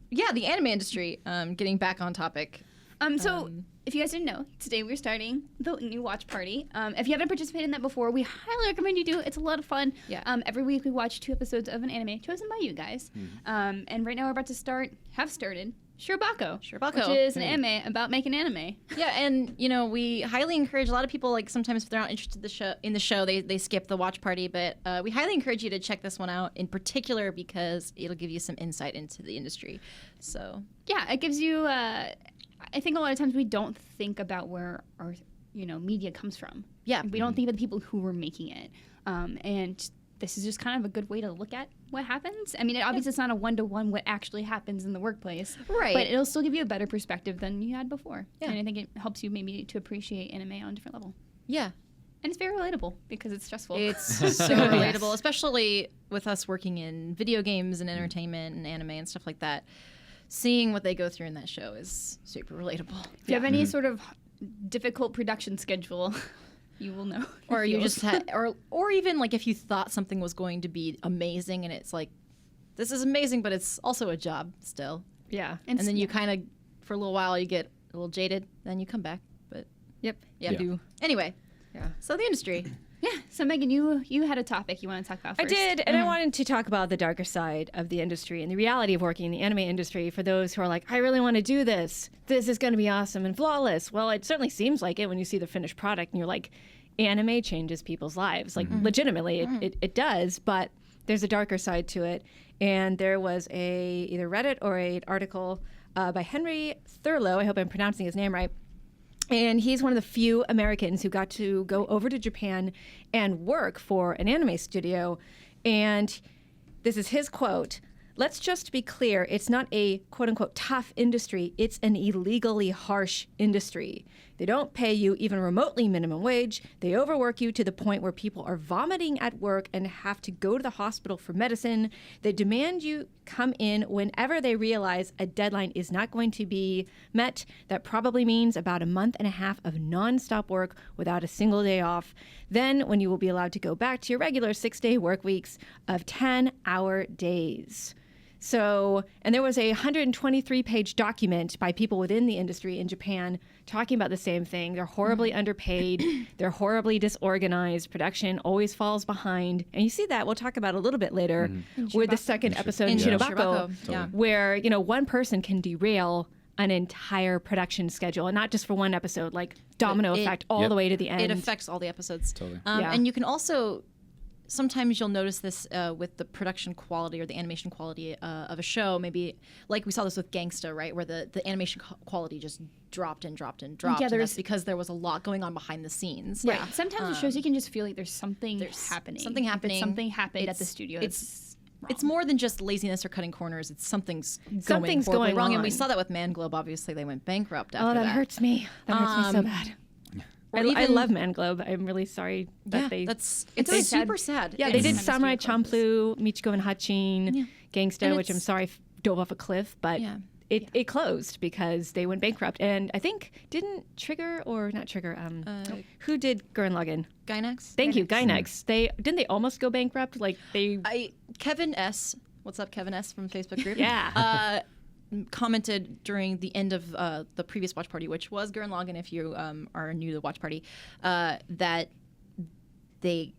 yeah, the anime industry. Getting back on topic. So if you guys didn't know, today we're starting the new watch party. If you haven't participated in that before, we highly recommend you do. It's a lot of fun. Yeah. Every week we watch 2 episodes of an anime chosen by you guys. And right now we're about to started Shirobako, which is an anime about making anime. Yeah, and we highly encourage a lot of people. Like sometimes if they're not interested in the show, they skip the watch party. But we highly encourage you to check this one out in particular because it'll give you some insight into the industry. So yeah, it gives you. I think a lot of times we don't think about where our media comes from. Yeah, we don't think of the people who were making it, and this is just kind of a good way to look at what happens. I mean, obviously it's not a one-to-one what actually happens in the workplace. Right. But it'll still give you a better perspective than you had before. Yeah. And I think it helps you maybe to appreciate anime on a different level. Yeah. And it's very relatable because it's stressful. It's so relatable, especially with us working in video games and entertainment and anime and stuff like that. Seeing what they go through in that show is super relatable. If you have any sort of difficult production schedule, you will know. Or you just had, or even like if you thought something was going to be amazing and it's like, this is amazing, but it's also a job still. Yeah. And then you kind of, for a little while, you get a little jaded, then you come back. But anyway. Yeah. So the industry. Yeah. So Megan, you had a topic you want to talk about first. I did, and I wanted to talk about the darker side of the industry and the reality of working in the anime industry for those who are like, I really want to do this. This is going to be awesome and flawless. Well, it certainly seems like it when you see the finished product and you're like, anime changes people's lives. Like, legitimately, it does, but there's a darker side to it. And there was either Reddit or an article by Henry Thurlow, I hope I'm pronouncing his name right, and he's one of the few Americans who got to go over to Japan and work for an anime studio. And this is his quote: "Let's just be clear, it's not a quote-unquote tough industry, it's an illegally harsh industry. They don't pay you even remotely minimum wage. They overwork you to the point where people are vomiting at work and have to go to the hospital for medicine. They demand you come in whenever they realize a deadline is not going to be met. That probably means about a month and a half of nonstop work without a single day off. Then when you will be allowed to go back to your regular 6-day work weeks of 10-hour days." So, and there was a 123-page document by people within the industry in Japan talking about the same thing. They're horribly underpaid. They're horribly disorganized. Production always falls behind. And you see that, we'll talk about a little bit later, with the second episode in Shirobako, where, one person can derail an entire production schedule, and not just for one episode, like domino effect all the way to the end. It affects all the episodes. Totally. And you can also... Sometimes you'll notice this with the production quality or the animation quality of a show. Maybe like we saw this with Gangsta, right, where the animation quality just dropped and dropped and dropped. Yeah, and that's because there was a lot going on behind the scenes. Right. Sometimes with shows you can just feel like there's something happening. Something happening. Something happened at the studio. It's more than just laziness or cutting corners. It's something's going wrong. on. And we saw that with Man Globe. Obviously, they went bankrupt after that. Oh, that hurts me. That hurts me so bad. I love Man Globe. I'm really sorry that it's super sad. Yeah, they did Samurai Champloo, Michiko and Hachin, Gangsta, which I'm sorry dove off a cliff, but it closed because they went bankrupt. And I think who did Gurren Lagann? Gainax. Thank you, Gainax. Didn't they almost go bankrupt? Kevin S. What's up, Kevin S. from Facebook group? Yeah. Commented during the end of the previous watch party, which was Gurren Lagann, if you are new to the watch party, that they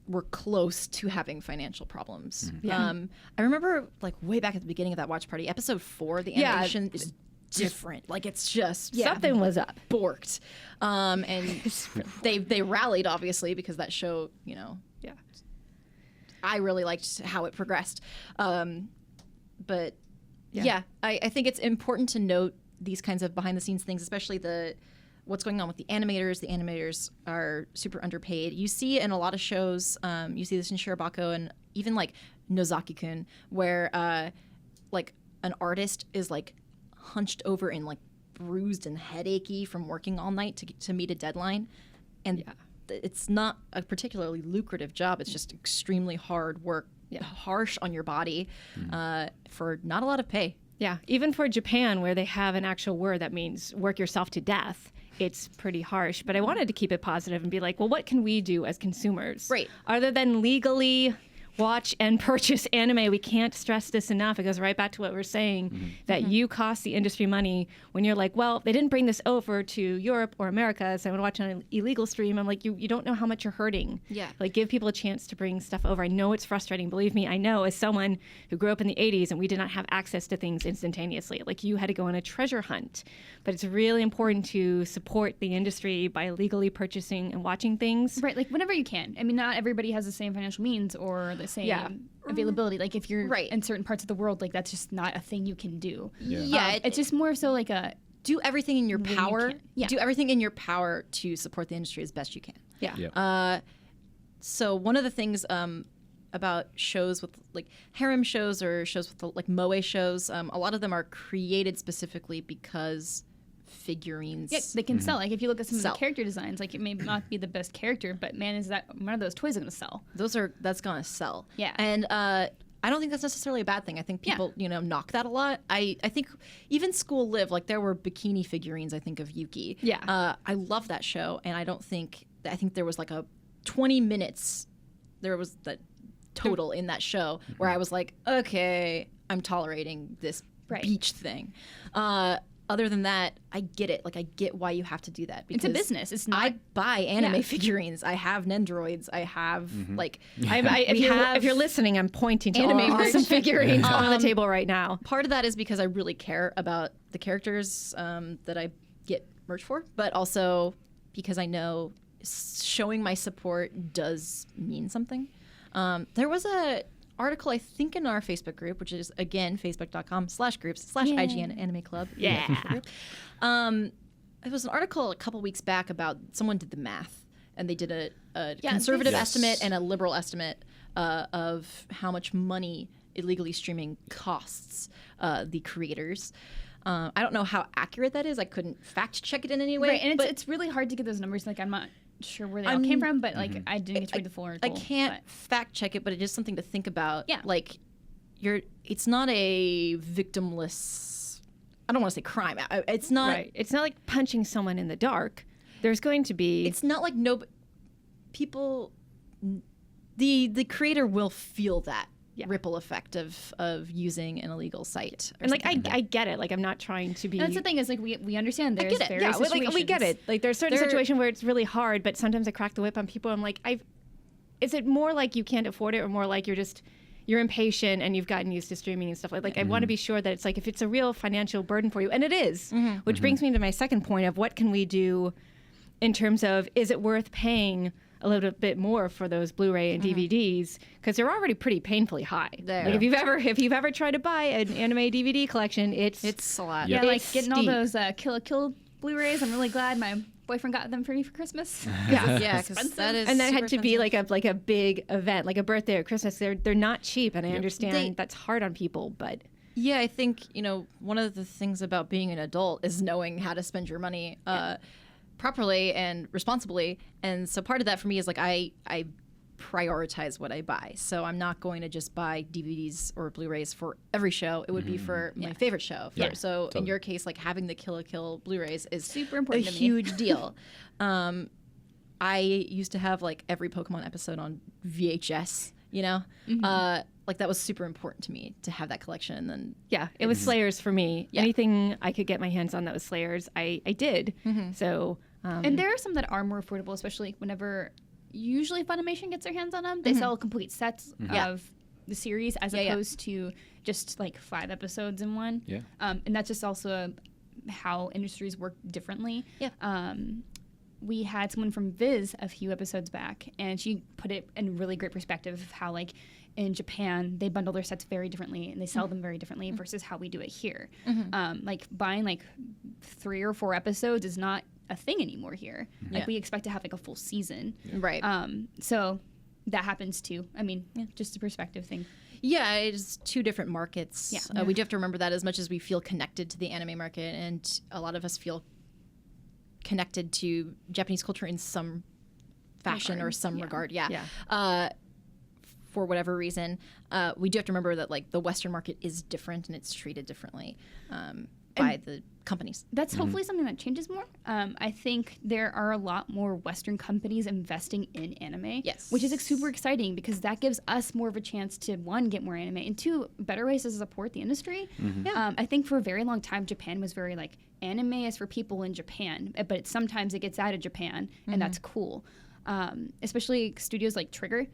were close to having financial problems. I remember like way back at the beginning of that watch party, episode 4, the animation is different. Like it's just something was up. Borked. And they rallied obviously because that show, I really liked how it progressed. But I think it's important to note these kinds of behind-the-scenes things, especially what's going on with the animators. The animators are super underpaid. You see in a lot of shows, you see this in Shirobako and even like Nozaki-kun, where like an artist is like hunched over and like bruised and headachy from working all night to meet a deadline. And it's not a particularly lucrative job. It's just extremely hard work. Harsh on your body for not a lot of pay. Yeah, even for Japan, where they have an actual word that means work yourself to death, it's pretty harsh. But I wanted to keep it positive and be like, well, what can we do as consumers? Right. Other than legally watch and purchase anime. We can't stress this enough. It goes right back to what we're saying, that you cost the industry money when you're like, well, they didn't bring this over to Europe or America, so I'm gonna watch on an illegal stream. I'm like, you don't know how much you're hurting. Yeah. Like, give people a chance to bring stuff over. I know it's frustrating. Believe me, I know, as someone who grew up in the 80s and we did not have access to things instantaneously. Like, you had to go on a treasure hunt. But it's really important to support the industry by legally purchasing and watching things. Right, like whenever you can. I mean, not everybody has the same financial means or the same availability. Like if you're in certain parts of the world, like that's just not a thing you can do. It's just more so like a do everything in your power. Yeah. Do everything in your power to support the industry as best you can. Yeah. So one of the things about shows with like harem shows or shows with like moe shows, a lot of them are created specifically because figurines. Yeah, they can sell. Like if you look at some of the character designs, like it may not be the best character, but man, is that one of those toys going to sell? That's going to sell. Yeah. And I don't think that's necessarily a bad thing. I think people, knock that a lot. I think even School Live, like there were bikini figurines, I think, of Yuki. Yeah. I love that show, and I think there was like a 20 minutes, there was the total in that show where I was like, okay, I'm tolerating this beach thing. Other than that, I get it. Like, I get why you have to do that. Because it's a business. It's not. I buy anime figurines. I have Nendroids. I have, if you're listening, I'm pointing to all awesome figurines on the table right now. Part of that is because I really care about the characters that I get merch for, but also because I know showing my support does mean something. There was a article, I think, in our Facebook group, which is, again, facebook.com/groups/IGN Anime Club. Yeah. It was an article a couple weeks back about someone did the math, and they did a conservative estimate and a liberal estimate of how much money illegally streaming costs the creators. I don't know how accurate that is. I couldn't fact check it in any way. Right, and it's really hard to get those numbers. Like, I'm not sure where they all came from, but like I didn't get to read the full article. I can't fact check it, but it is something to think about. Yeah. Like, it's not a victimless, I don't want to say crime. It's not. Right. It's not like punching someone in the dark. There's going to be. It's not like people. The creator will feel that ripple effect of using an illegal site. And like I get it. Like, I'm not trying to be. And that's the thing is, like, we understand there's various situations. situations. We get it. Like, there's certain situations where it's really hard, but sometimes I crack the whip on people. I'm like, is it more like you can't afford it, or more like you're impatient and you've gotten used to streaming and stuff like I want to be sure that it's like, if it's a real financial burden for you, and it is, which brings me to my second point of what can we do in terms of, is it worth paying a little bit more for those Blu-ray and DVDs, because they're already pretty painfully high. Like, if you've ever tried to buy an anime DVD collection, it's a lot. Yeah, like getting all those Kill la Kill Blu-rays. I'm really glad my boyfriend got them for me for Christmas. Yeah, because that is. And that had to be like a big event, like a birthday or Christmas. They're not cheap, and I understand that's hard on people, but. Yeah, I think one of the things about being an adult is knowing how to spend your money. Properly and responsibly, and so part of that for me is like I prioritize what I buy. So I'm not going to just buy DVDs or Blu-rays for every show. It would be for my favorite show. So in your case, like having the Kill la Kill Blu-rays is super important a to me. huge deal. I used to have like every Pokemon episode on VHS. Like that was super important to me to have that collection. And then it was Slayers for me. Anything I could get my hands on that was Slayers, I did. So. And there are some that are more affordable, especially whenever usually Funimation gets their hands on them. They sell complete sets of the series as opposed to just like 5 episodes in one. Yeah. And that's just also how industries work differently. Yeah. We had someone from Viz a few episodes back, and she put it in really great perspective of how, like, in Japan, they bundle their sets very differently and they sell them very differently versus how we do it here. Like, buying like 3 or 4 episodes is not a thing anymore here. Like, we expect to have like a full season. Right. So that happens too. I mean, just a perspective thing. Yeah, it's 2 different markets. Yeah. We do have to remember that as much as we feel connected to the anime market, and a lot of us feel connected to Japanese culture in some fashion or some regard. for whatever reason, we do have to remember that like the Western market is different and it's treated differently by the companies. That's hopefully something that changes more. I think there are a lot more Western companies investing in anime, Yes. which is like, super exciting because that gives us more of a chance to, one, get more anime, and two, better ways to support the industry. I think for a very long time, Japan was very like, anime is for people in Japan, but sometimes it gets out of Japan, and that's cool. Especially studios like Trigger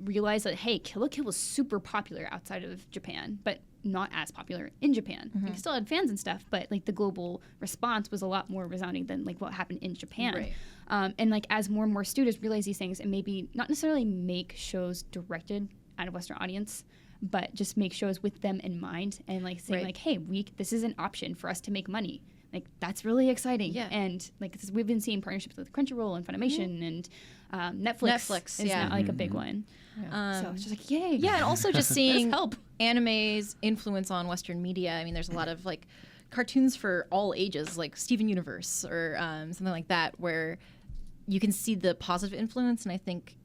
realized that, hey, Kill la Kill was super popular outside of Japan, but not as popular in Japan. It still had fans and stuff, but like the global response was a lot more resounding than like what happened in Japan. Right. And like as more and more studios realize these things and maybe not necessarily make shows directed at a Western audience, but just make shows with them in mind and like saying like, hey, this is an option for us to make money. Like that's really exciting. And like we've been seeing partnerships with Crunchyroll and Funimation and Netflix is now like a big one. So it's just like, yay. Yeah, and also just seeing help. anime's influence on Western media. I mean, there's a lot of like cartoons for all ages, like Steven Universe or something like that, where you can see the positive influence. And I think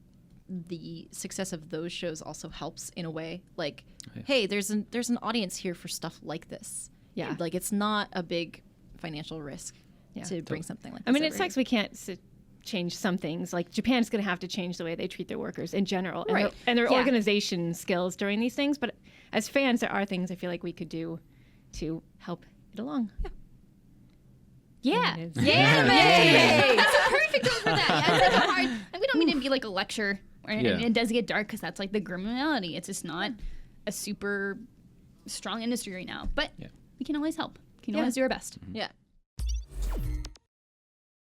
the success of those shows also helps in a way. Like, hey, there's an audience here for stuff like this. Yeah. Like it's not a big financial risk to bring something like this. I mean, it over sucks here. we can't change some things. Like Japan's going to have to change the way they treat their workers in general and their organization skills during these things. But as fans, there are things I feel like we could do to help it along. Yeah. Anime. That's a perfect word for that. Yeah, it's like a hard, and we don't mean to be like a lecture, and it does get dark because that's like the grim reality. It's just not a super strong industry right now. But we can always help. We can always do our best. Yeah.